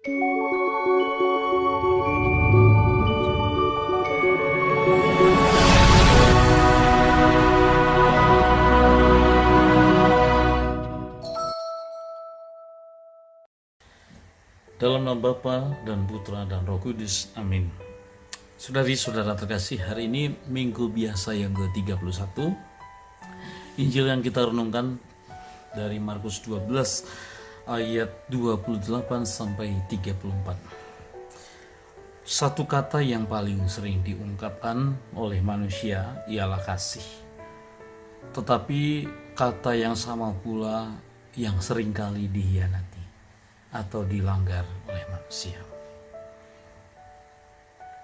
Dalam nama Bapa dan Putra dan Roh Kudus, amin. Saudari-saudara terkasih, hari ini Minggu Biasa yang ke-31. Injil yang kita renungkan dari Markus 12 ayat 28 sampai 34. Satu kata yang paling sering diungkapkan oleh manusia ialah kasih. Tetapi kata yang sama pula yang seringkali dihianati atau dilanggar oleh manusia.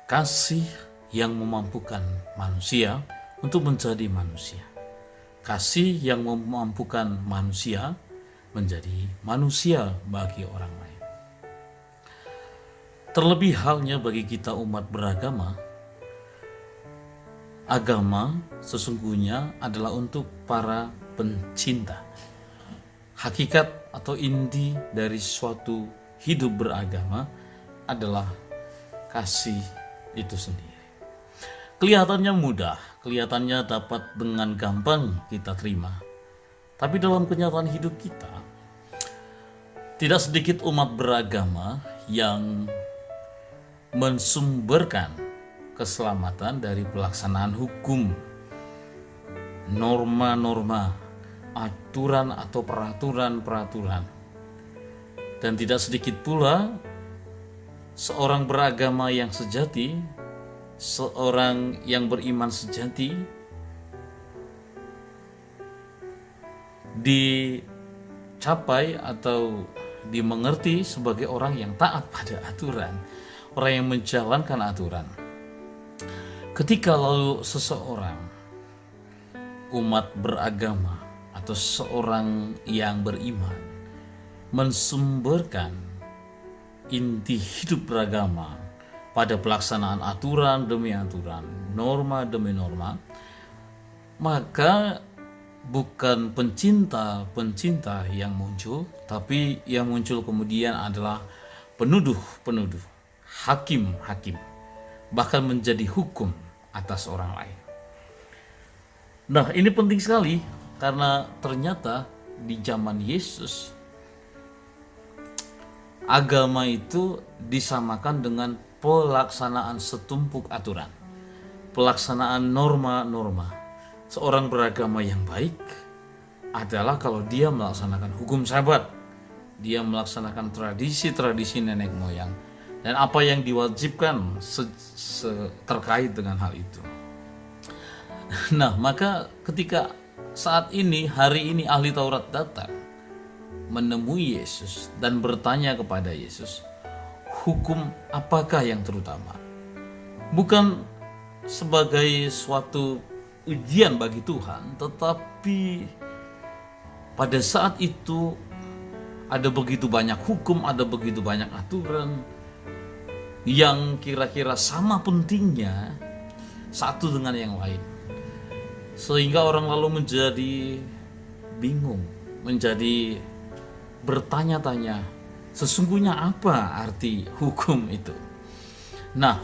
Kasih yang memampukan manusia untuk menjadi manusia. Kasih yang memampukan manusia menjadi manusia bagi orang lain. Terlebih halnya bagi kita umat beragama, agama sesungguhnya adalah untuk para pencinta. Hakikat atau inti dari suatu hidup beragama adalah kasih itu sendiri. Kelihatannya mudah, kelihatannya dapat dengan gampang kita terima. Tapi dalam kenyataan hidup kita, tidak sedikit umat beragama yang mensumberkan keselamatan dari pelaksanaan hukum, norma-norma, aturan atau peraturan-peraturan. Dan tidak sedikit pula seorang beragama yang sejati, seorang yang beriman sejati dicapai atau dimengerti sebagai orang yang taat pada aturan, orang yang menjalankan aturan. Ketika lalu seseorang umat beragama atau seorang yang beriman mensumberkan inti hidup beragama pada pelaksanaan aturan demi aturan, norma demi norma, maka bukan pencinta yang muncul, tapi yang muncul kemudian adalah penuduh, hakim, bahkan menjadi hukum atas orang lain. Nah, ini penting sekali karena ternyata di zaman Yesus agama itu disamakan dengan pelaksanaan setumpuk aturan, pelaksanaan norma-norma. Seorang beragama yang baik adalah kalau dia melaksanakan hukum Sabat, dia melaksanakan tradisi-tradisi nenek moyang, dan apa yang diwajibkan terkait dengan hal itu. Nah, maka ketika saat ini, hari ini ahli Taurat datang menemui Yesus dan bertanya kepada Yesus, hukum apakah yang terutama? Bukan sebagai suatu ujian bagi Tuhan, tetapi pada saat itu ada begitu banyak hukum, ada begitu banyak aturan yang kira-kira sama pentingnya satu dengan yang lain. Sehingga orang lalu menjadi bingung, menjadi bertanya-tanya, sesungguhnya apa arti hukum itu? Nah,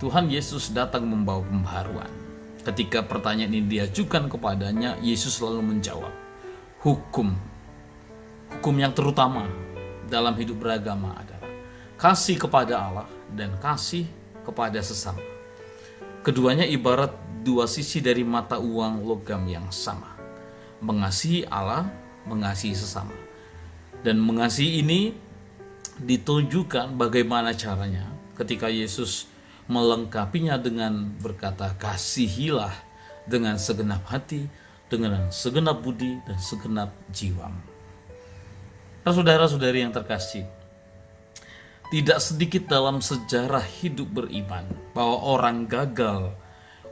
Tuhan Yesus datang membawa pembaharuan. Ketika pertanyaan ini diajukan kepadanya, Yesus selalu menjawab, hukum yang terutama dalam hidup beragama adalah kasih kepada Allah dan kasih kepada sesama. Keduanya ibarat dua sisi dari mata uang logam yang sama. Mengasihi Allah, mengasihi sesama. Dan mengasihi ini ditunjukkan bagaimana caranya ketika Yesus melengkapinya dengan berkata, kasihilah dengan segenap hati, dengan segenap budi, dan segenap jiwamu. Saudara-saudari yang terkasih, tidak sedikit dalam sejarah hidup beriman bahwa orang gagal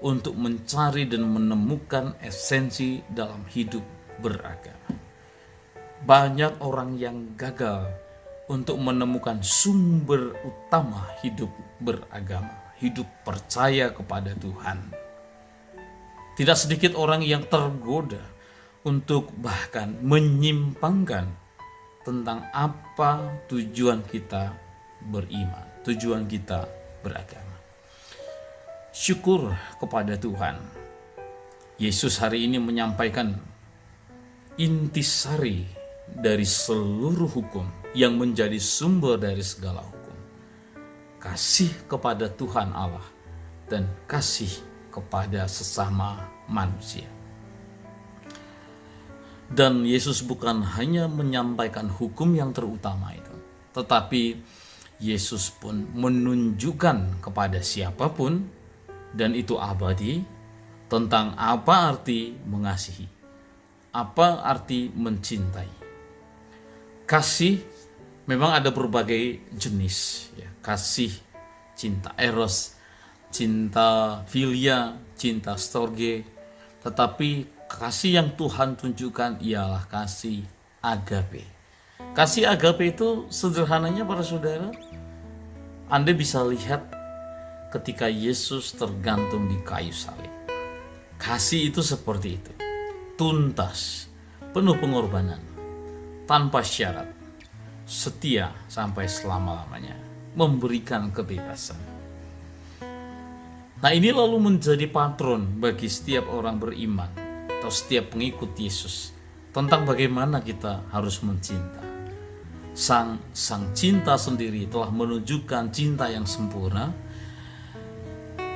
untuk mencari dan menemukan esensi dalam hidup beragama. Banyak orang yang gagal untuk menemukan sumber utama hidup beragama, hidup percaya kepada Tuhan. Tidak sedikit orang yang tergoda untuk bahkan menyimpangkan tentang apa tujuan kita beriman, tujuan kita beragama. Syukur kepada Tuhan. Yesus hari ini menyampaikan intisari dari seluruh hukum yang menjadi sumber dari segala hukum. Kasih kepada Tuhan Allah dan kasih kepada sesama manusia. Dan Yesus bukan hanya menyampaikan hukum yang terutama itu, tetapi Yesus pun menunjukkan kepada siapapun, dan itu abadi, tentang apa arti mengasihi, apa arti mencintai. Kasih memang ada berbagai jenis, ya. Kasih, cinta eros, cinta filia, cinta storge, tetapi kasih yang Tuhan tunjukkan ialah kasih agape. Kasih agape itu sederhananya para saudara, Anda bisa lihat ketika Yesus tergantung di kayu salib. Kasih itu seperti itu, tuntas, penuh pengorbanan, tanpa syarat, setia sampai selama-lamanya, memberikan kebebasan. Nah, ini lalu menjadi patron bagi setiap orang beriman atau setiap pengikut Yesus tentang bagaimana kita harus mencinta. Sang cinta sendiri telah menunjukkan cinta yang sempurna,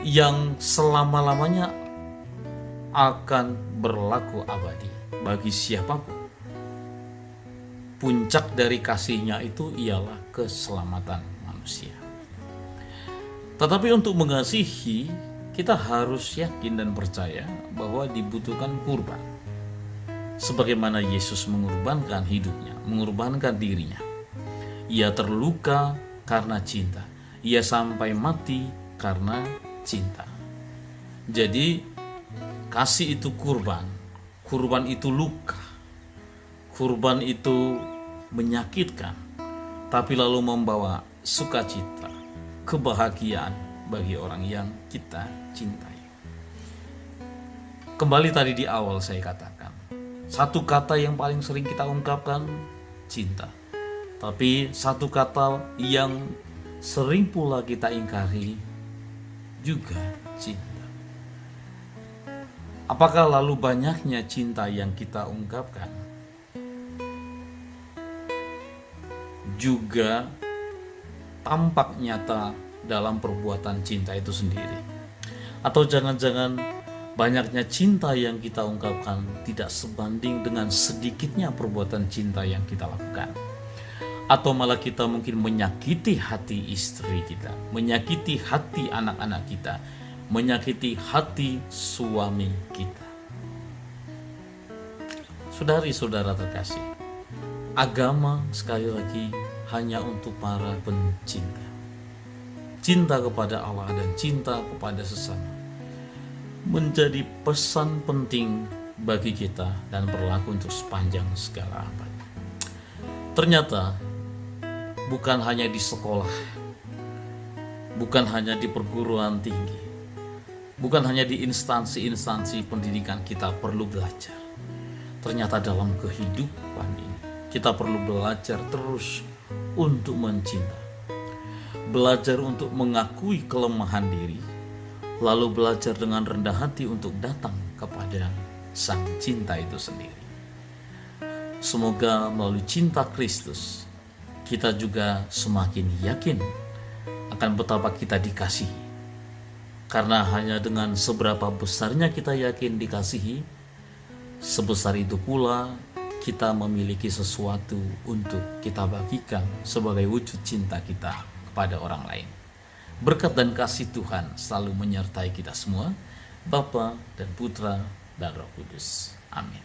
yang selama-lamanya akan berlaku abadi bagi siapapun. Puncak dari kasihnya itu ialah keselamatan manusia. Tetapi untuk mengasihi, kita harus yakin dan percaya bahwa dibutuhkan kurban. Sebagaimana Yesus mengorbankan hidupnya, mengorbankan dirinya. Ia terluka karena cinta. Ia sampai mati karena cinta. Jadi kasih itu kurban. Kurban itu luka. Kurban itu menyakitkan, tapi lalu membawa sukacita, kebahagiaan bagi orang yang kita cintai. Kembali tadi di awal saya katakan, satu kata yang paling sering kita ungkapkan, cinta. Tapi satu kata yang sering pula kita ingkari juga cinta. Apakah lalu banyaknya cinta yang kita ungkapkan juga tampak nyata dalam perbuatan cinta itu sendiri? Atau jangan-jangan banyaknya cinta yang kita ungkapkan tidak sebanding dengan sedikitnya perbuatan cinta yang kita lakukan? Atau malah kita mungkin menyakiti hati istri kita, menyakiti hati anak-anak kita, menyakiti hati suami kita. Saudari-saudara terkasih, agama sekali lagi hanya untuk para pencinta. Cinta kepada Allah dan cinta kepada sesama menjadi pesan penting bagi kita dan berlaku untuk sepanjang segala abad. Ternyata bukan hanya di sekolah, bukan hanya di perguruan tinggi, bukan hanya di instansi-instansi pendidikan kita perlu belajar. Ternyata dalam kehidupan ini kita perlu belajar terus untuk mencinta, belajar untuk mengakui kelemahan diri, lalu belajar dengan rendah hati untuk datang kepada Sang Cinta itu sendiri. Semoga melalui cinta Kristus kita juga semakin yakin akan betapa kita dikasihi. Karena hanya dengan seberapa besarnya kita yakin dikasihi, sebesar itu pula kita memiliki sesuatu untuk kita bagikan sebagai wujud cinta kita kepada orang lain. Berkat dan kasih Tuhan selalu menyertai kita semua, Bapa dan Putra dan Roh Kudus. Amin.